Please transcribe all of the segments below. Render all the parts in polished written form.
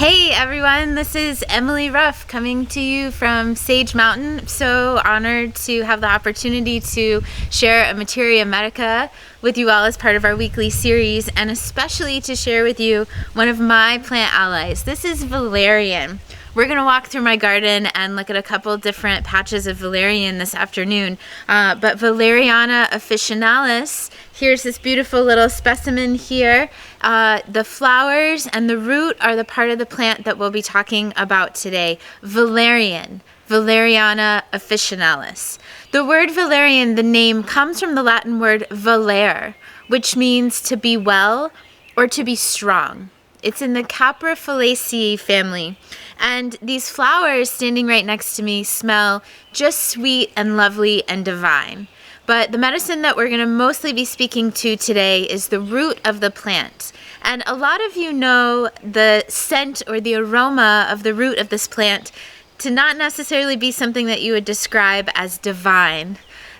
Hey everyone, this is Emily Ruff coming to you from Sage Mountain. I'm so honored to have the opportunity to share a Materia Medica with you all as part of our weekly series, and especially to share with you one of my plant allies. This is Valerian. We're going to walk through my garden and look at a couple different patches of valerian this afternoon. But Valeriana officinalis, here's this beautiful little specimen here. The flowers and the root are the part of the plant that we'll be talking about today. Valerian, Valeriana officinalis. The word valerian, the name, comes from the Latin word valere, which means to be well or to be strong. It's in the Caprifolaceae family. And these flowers standing right next to me smell just sweet and lovely and divine. But the medicine that we're going to mostly be speaking to today is the root of the plant. And a lot of you know the scent or the aroma of the root of this plant to not necessarily be something that you would describe as divine.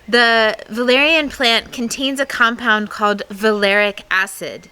The valerian plant contains a compound called valeric acid.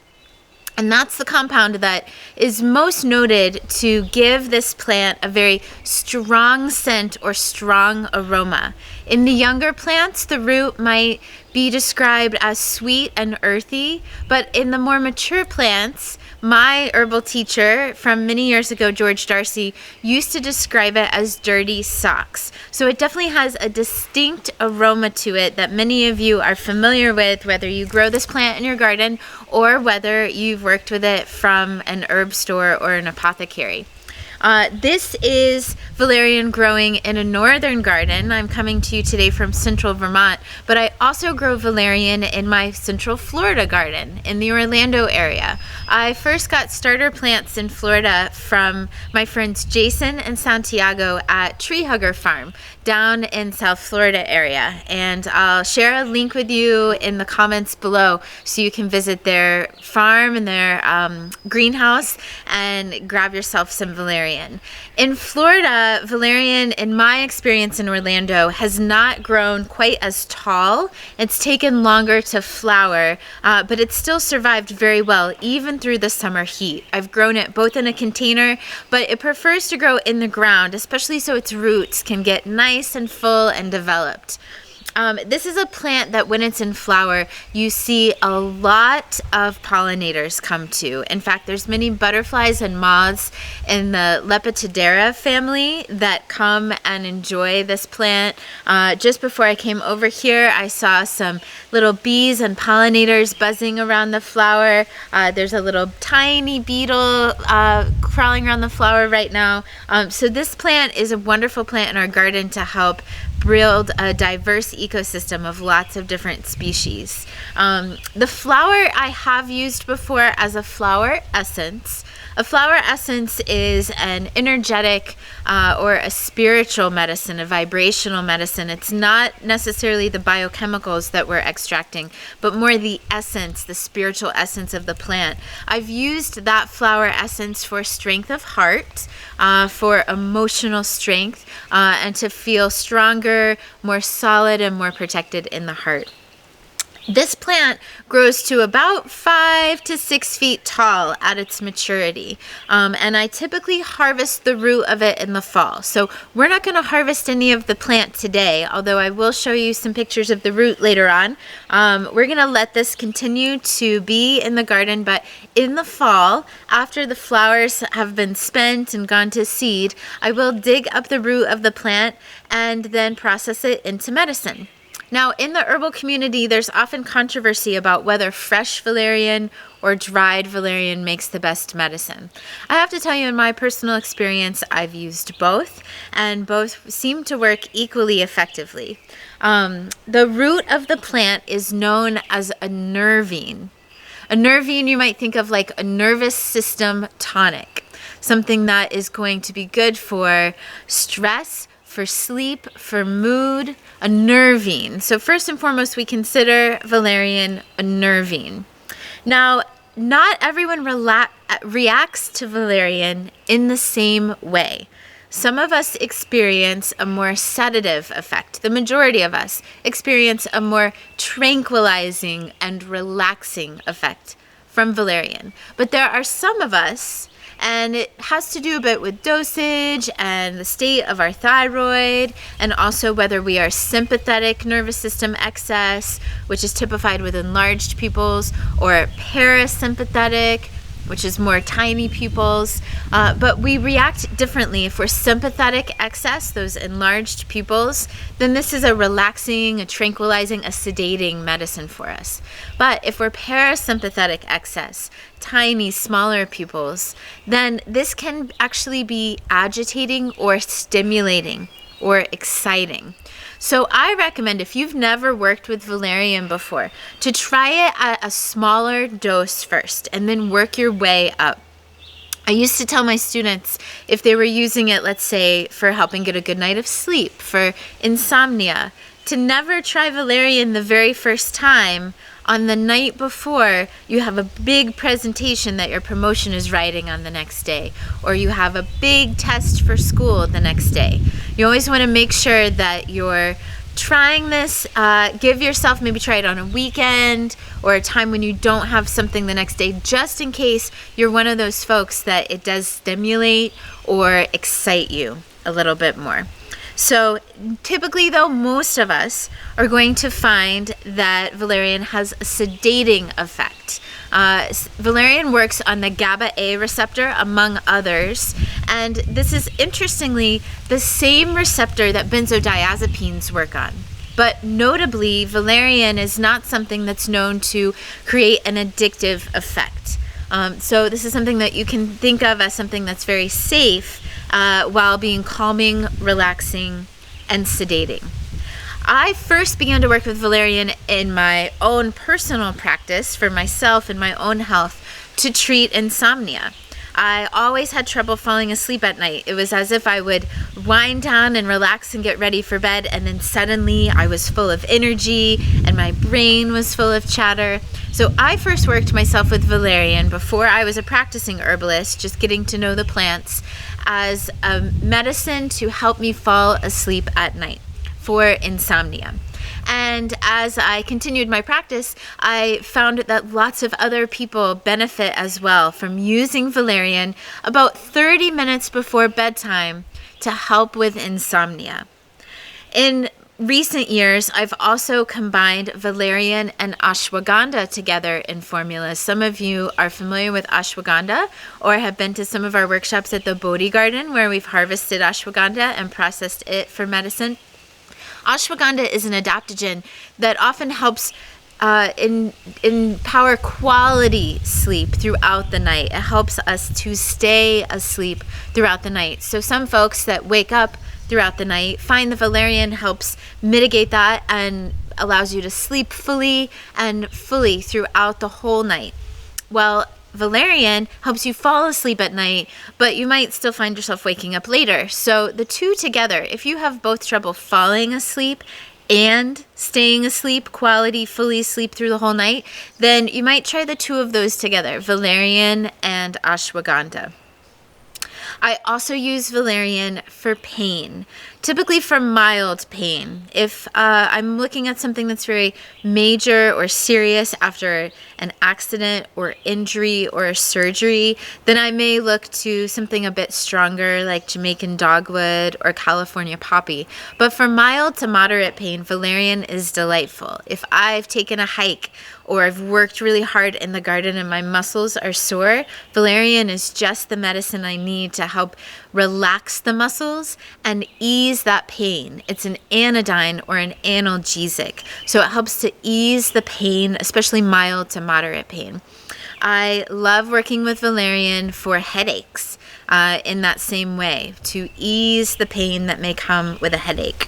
And that's the compound that is most noted to give this plant a very strong scent or strong aroma. In the younger plants, the root might be described as sweet and earthy, but in the more mature plants, my herbal teacher from many years ago, George Darcy, used to describe it as dirty socks. So it definitely has a distinct aroma to it that many of you are familiar with, whether you grow this plant in your garden or whether you've worked with it from an herb store or an apothecary. This is valerian growing in a northern garden. I'm coming to you today from central Vermont, but I also grow valerian in my central Florida garden in the Orlando area. I first got starter plants in Florida from my friends Jason and Santiago at Tree Hugger Farm down in South Florida area, and I'll share a link with you in the comments below so you can visit their farm and their greenhouse and grab yourself some valerian. In Florida, valerian, in my experience in Orlando, has not grown quite as tall. It's taken longer to flower, but it's still survived very well even through the summer heat. I've grown it both in a container, but it prefers to grow in the ground, especially so its roots can get nice and full and developed. This is a plant that when it's in flower, you see a lot of pollinators come to. In fact, there's many butterflies and moths in the Lepidoptera family that come and enjoy this plant. Just before I came over here, I saw some little bees and pollinators buzzing around the flower. There's a little tiny beetle crawling around the flower right now. So this plant is a wonderful plant in our garden to help build a diverse ecosystem of lots of different species. The flower I have used before as a flower essence. A flower essence is an energetic or a spiritual medicine, a vibrational medicine. It's not necessarily the biochemicals that we're extracting, but more the essence, the spiritual essence of the plant. I've used that flower essence for strength of heart, for emotional strength, and to feel stronger, more solid, and more protected in the heart. This plant grows to about 5 to 6 feet tall at its maturity, and I typically harvest the root of it in the fall. So we're not going to harvest any of the plant today, although I will show you some pictures of the root later on. We're going to let this continue to be in the garden, but in the fall, after the flowers have been spent and gone to seed, I will dig up the root of the plant and then process it into medicine. Now, in the herbal community, there's often controversy about whether fresh valerian or dried valerian makes the best medicine. I have to tell you, in my personal experience, I've used both, and both seem to work equally effectively. The root of the plant is known as a nervine. A nervine you might think of like a nervous system tonic, something that is going to be good for stress, for sleep, for mood, a nervine. So first and foremost, we consider valerian a nervine. Now, not everyone reacts to valerian in the same way. Some of us experience a more sedative effect. The majority of us experience a more tranquilizing and relaxing effect from valerian. But there are some of us And it has to do a bit with dosage and the state of our thyroid, and also whether we are sympathetic nervous system excess, which is typified with enlarged pupils, or parasympathetic, which is more tiny pupils. But we react differently. If we're sympathetic excess, those enlarged pupils, then this is a relaxing, a tranquilizing, a sedating medicine for us. But if we're parasympathetic excess, tiny, smaller pupils, then this can actually be agitating or stimulating or exciting. So I recommend, if you've never worked with valerian before, to try it at a smaller dose first and then work your way up. I used to tell my students, if they were using it, let's say, for helping get a good night of sleep, for insomnia, to never try valerian the very first time on the night before you have a big presentation that your promotion is writing on the next day, or you have a big test for school the next day. You always want to make sure that you're trying this. Give yourself, maybe try it on a weekend or a time when you don't have something the next day, just in case you're one of those folks that it does stimulate or excite you a little bit more. So typically, though, most of us are going to find that valerian has a sedating effect. Valerian works on the GABA-A receptor, among others, and this is interestingly the same receptor that benzodiazepines work on. But notably, valerian is not something that's known to create an addictive effect. So this is something that you can think of as something that's very safe while being calming, relaxing, and sedating. I first began to work with valerian in my own personal practice for myself and my own health to treat insomnia. I always had trouble falling asleep at night. It was as if I would wind down and relax and get ready for bed, and then suddenly I was full of energy and my brain was full of chatter. So I first worked myself with valerian before I was a practicing herbalist, just getting to know the plants, as a medicine to help me fall asleep at night for insomnia. And as I continued my practice, I found that lots of other people benefit as well from using valerian about 30 minutes before bedtime to help with insomnia. In recent years, I've also combined valerian and ashwagandha together in formulas. Some of you are familiar with ashwagandha or have been to some of our workshops at the Bodhi Garden where we've harvested ashwagandha and processed it for medicine. Ashwagandha is an adaptogen that often helps empower quality sleep throughout the night. It helps us to stay asleep throughout the night. So some folks that wake up throughout the night find the valerian helps mitigate that and allows you to sleep fully and fully throughout the whole night. Well, valerian helps you fall asleep at night, but you might still find yourself waking up later. So the two together, if you have both trouble falling asleep and staying asleep, quality, fully asleep through the whole night, then you might try the two of those together, valerian and ashwagandha. I also use valerian for pain, typically for mild pain. If I'm looking at something that's very major or serious after an accident or injury or surgery, then I may look to something a bit stronger like Jamaican dogwood or California poppy. But for mild to moderate pain, valerian is delightful. If I've taken a hike or I've worked really hard in the garden and my muscles are sore, valerian is just the medicine I need to help relax the muscles and ease that pain. It's an anodyne or an analgesic, so it helps to ease the pain, especially mild to moderate pain. I love working with valerian for headaches in that same way, to ease the pain that may come with a headache.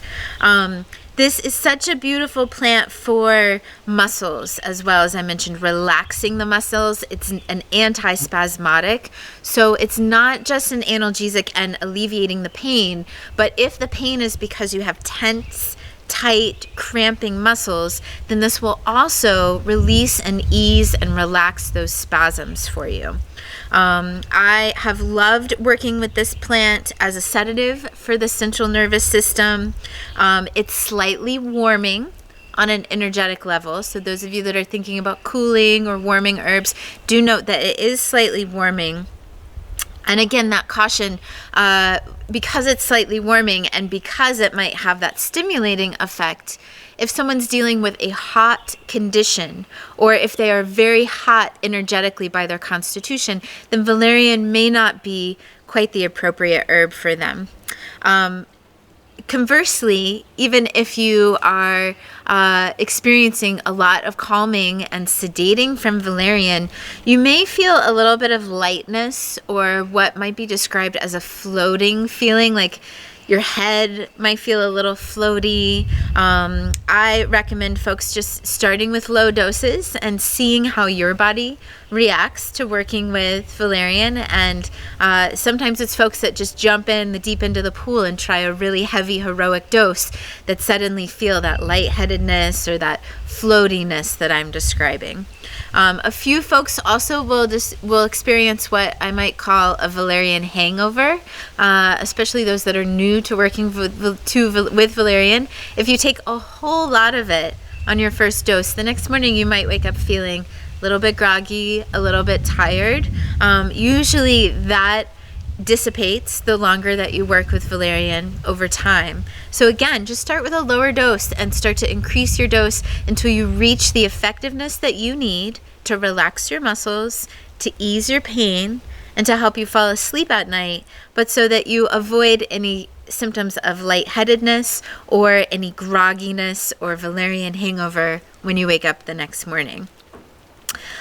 This is such a beautiful plant for muscles as well, as I mentioned, relaxing the muscles. It's an antispasmodic, so it's not just an analgesic and alleviating the pain, but if the pain is because you have tense, tight, cramping muscles, then this will also release and ease and relax those spasms for you. I have loved working with this plant as a sedative for the central nervous system. It's slightly warming on an energetic level. So those of you that are thinking about cooling or warming herbs, do note that it is slightly warming. And again, that caution, because it's slightly warming and because it might have that stimulating effect, if someone's dealing with a hot condition or if they are very hot energetically by their constitution, then valerian may not be quite the appropriate herb for them. Conversely, even if you are experiencing a lot of calming and sedating from valerian, you may feel a little bit of lightness or what might be described as a floating feeling, like your head might feel a little floaty. I recommend folks just starting with low doses and seeing how your body reacts to working with valerian. And sometimes it's folks that just jump in the deep end of the pool and try a really heavy heroic dose that suddenly feel that lightheadedness or that floatiness that I'm describing. A few folks also will experience what I might call a valerian hangover, especially those that are new to working with valerian. If you take a whole lot of it on your first dose, the next morning you might wake up feeling a little bit groggy, a little bit tired. Usually that dissipates the longer that you work with valerian over time. So again, just start with a lower dose and start to increase your dose until you reach the effectiveness that you need to relax your muscles, to ease your pain, and to help you fall asleep at night, but so that you avoid any symptoms of lightheadedness or any grogginess or valerian hangover when you wake up the next morning.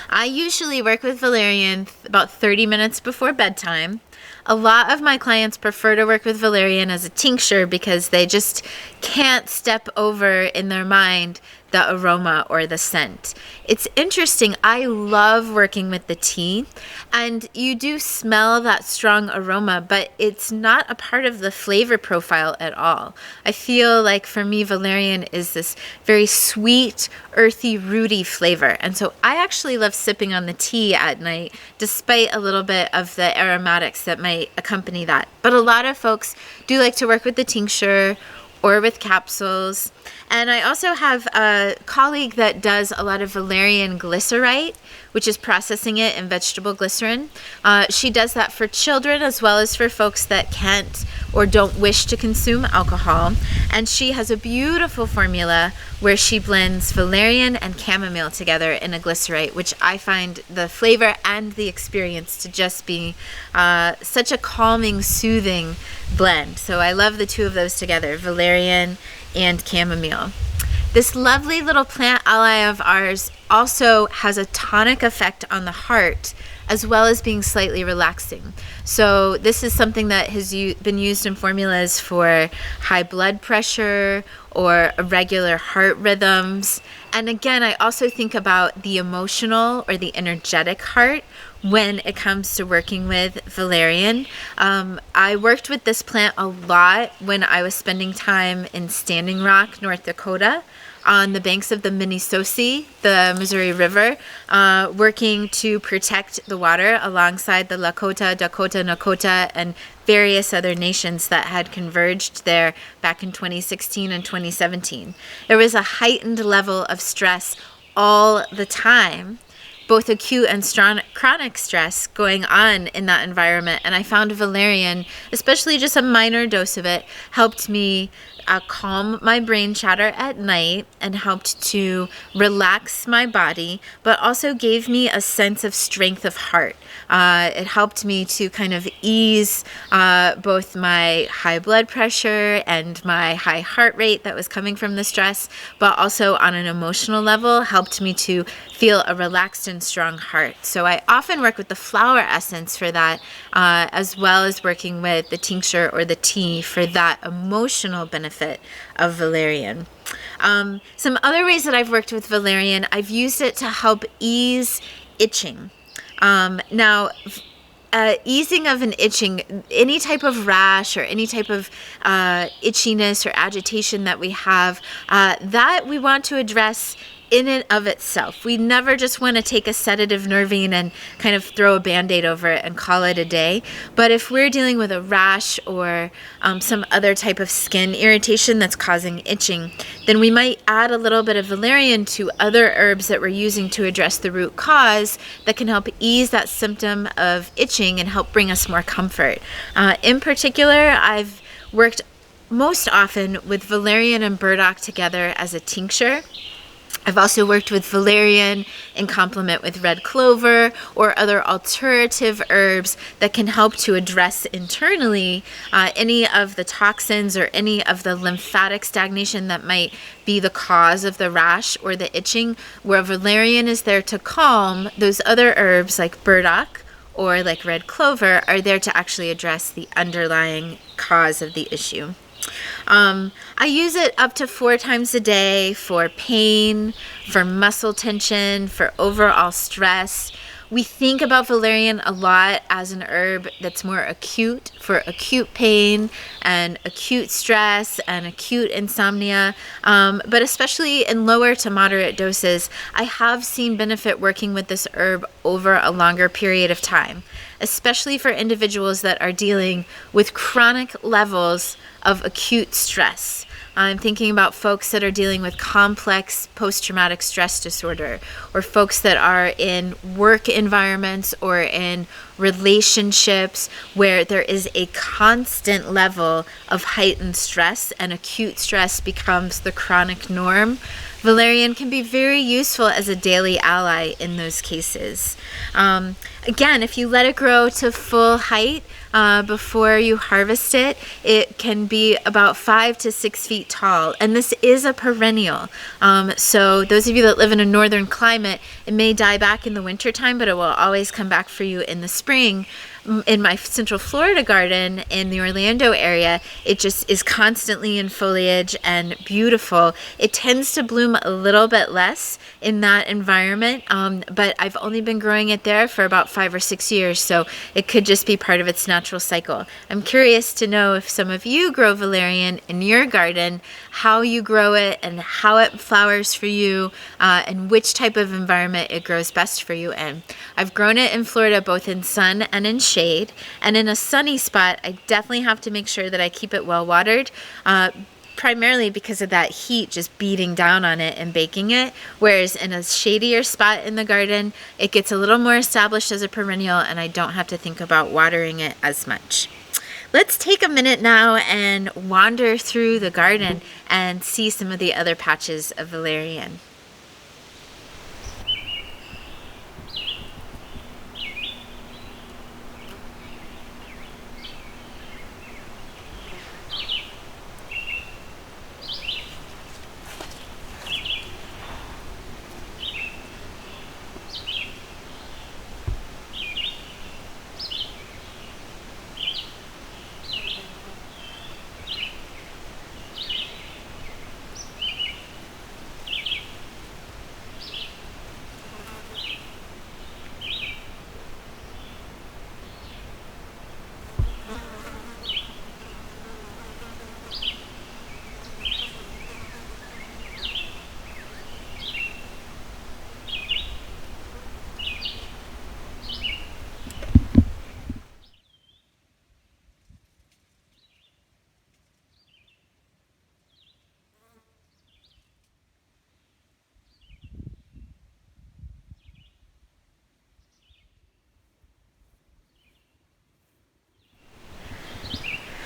I usually work with valerian about 30 minutes before bedtime. A lot of my clients prefer to work with valerian as a tincture because they just can't step over in their mind the aroma or the scent. It's interesting. I love working with the tea, and you do smell that strong aroma, but it's not a part of the flavor profile at all. I feel like for me, valerian is this very sweet, earthy, rooty flavor. And so I actually love sipping on the tea at night, despite a little bit of the aromatics that might accompany that. But a lot of folks do like to work with the tincture or with capsules. And I also have a colleague that does a lot of valerian glycerite, which is processing it in vegetable glycerin. She does that for children as well as for folks that can't or don't wish to consume alcohol. And she has a beautiful formula where she blends valerian and chamomile together in a glycerite, which I find the flavor and the experience to just be such a calming, soothing blend. So I love the two of those together, valerian and chamomile. This lovely little plant ally of ours also has a tonic effect on the heart, as well as being slightly relaxing. So this is something that has been used in formulas for high blood pressure or irregular heart rhythms. And again, I also think about the emotional or the energetic heart when it comes to working with valerian. I worked with this plant a lot when I was spending time in Standing Rock, North Dakota, on the banks of the Minnesota, the Missouri River, working to protect the water alongside the Lakota, Dakota, Nakota, and various other nations that had converged there back in 2016 and 2017. There was a heightened level of stress all the time, both acute and chronic stress going on in that environment. And I found valerian, especially just a minor dose of it, helped me calm my brain chatter at night and helped to relax my body, but also gave me a sense of strength of heart. It helped me to kind of ease both my high blood pressure and my high heart rate that was coming from the stress, but also on an emotional level helped me to feel a relaxed and strong heart. So I often work with the flower essence for that, as well as working with the tincture or the tea for that emotional benefit of valerian. Some other ways that I've worked with valerian, I've used it to help ease itching. Now, easing of an itching, any type of rash or any type of itchiness or agitation that we have, that we want to address in and of itself. We never just want to take a sedative Nervine and kind of throw a Band-Aid over it and call it a day. But if we're dealing with a rash or some other type of skin irritation that's causing itching, then we might add a little bit of valerian to other herbs that we're using to address the root cause that can help ease that symptom of itching and help bring us more comfort. In particular, I've worked most often with valerian and burdock together as a tincture. I've also worked with valerian in complement with red clover or other alternative herbs that can help to address internally any of the toxins or any of the lymphatic stagnation that might be the cause of the rash or the itching, where valerian is there to calm. Those other herbs like burdock or like red clover are there to actually address the underlying cause of the issue. I use it up to 4 times a day for pain, for muscle tension, for overall stress. We think about valerian a lot as an herb that's more acute, for acute pain and acute stress and acute insomnia, but especially in lower to moderate doses, I have seen benefit working with this herb over a longer period of time, especially for individuals that are dealing with chronic levels of acute stress. I'm thinking about folks that are dealing with complex post-traumatic stress disorder, or folks that are in work environments or in relationships where there is a constant level of heightened stress and acute stress becomes the chronic norm. Valerian can be very useful as a daily ally in those cases. Again, if you let it grow to full height before you harvest it, it can be about 5 to 6 feet tall, and this is a perennial. So those of you that live in a northern climate, it may die back in the wintertime, but it will always come back for you in the spring. In my Central Florida garden in the Orlando area, it just is constantly in foliage and beautiful. It tends to bloom a little bit less in that environment, but I've only been growing it there for about 5 or 6 years, so it could just be part of its natural cycle. I'm curious to know if some of you grow valerian in your garden, how you grow it and how it flowers for you, and which type of environment it grows best for you in. I've grown it in Florida both in sun and in shade, and in a sunny spot I definitely have to make sure that I keep it well watered, primarily because of that heat just beating down on it and baking it, whereas in a shadier spot in the garden it gets a little more established as a perennial and I don't have to think about watering it as much. Let's take a minute now and wander through the garden and see some of the other patches of valerian.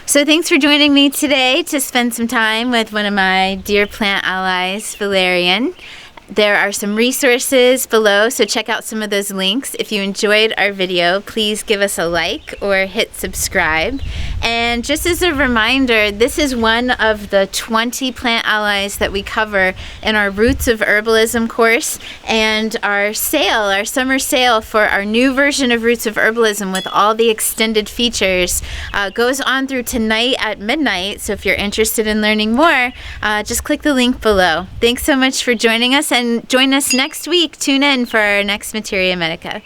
So thanks for joining me today to spend some time with one of my dear plant allies, valerian. There are some resources below, so check out some of those links. If you enjoyed our video, please give us a like or hit subscribe. And just as a reminder, this is one of the 20 plant allies that we cover in our Roots of Herbalism course, and our sale, our summer sale for our new version of Roots of Herbalism with all the extended features goes on through tonight at midnight. So if you're interested in learning more, just click the link below. Thanks so much for joining us, and join us next week. Tune in for our next Materia Medica.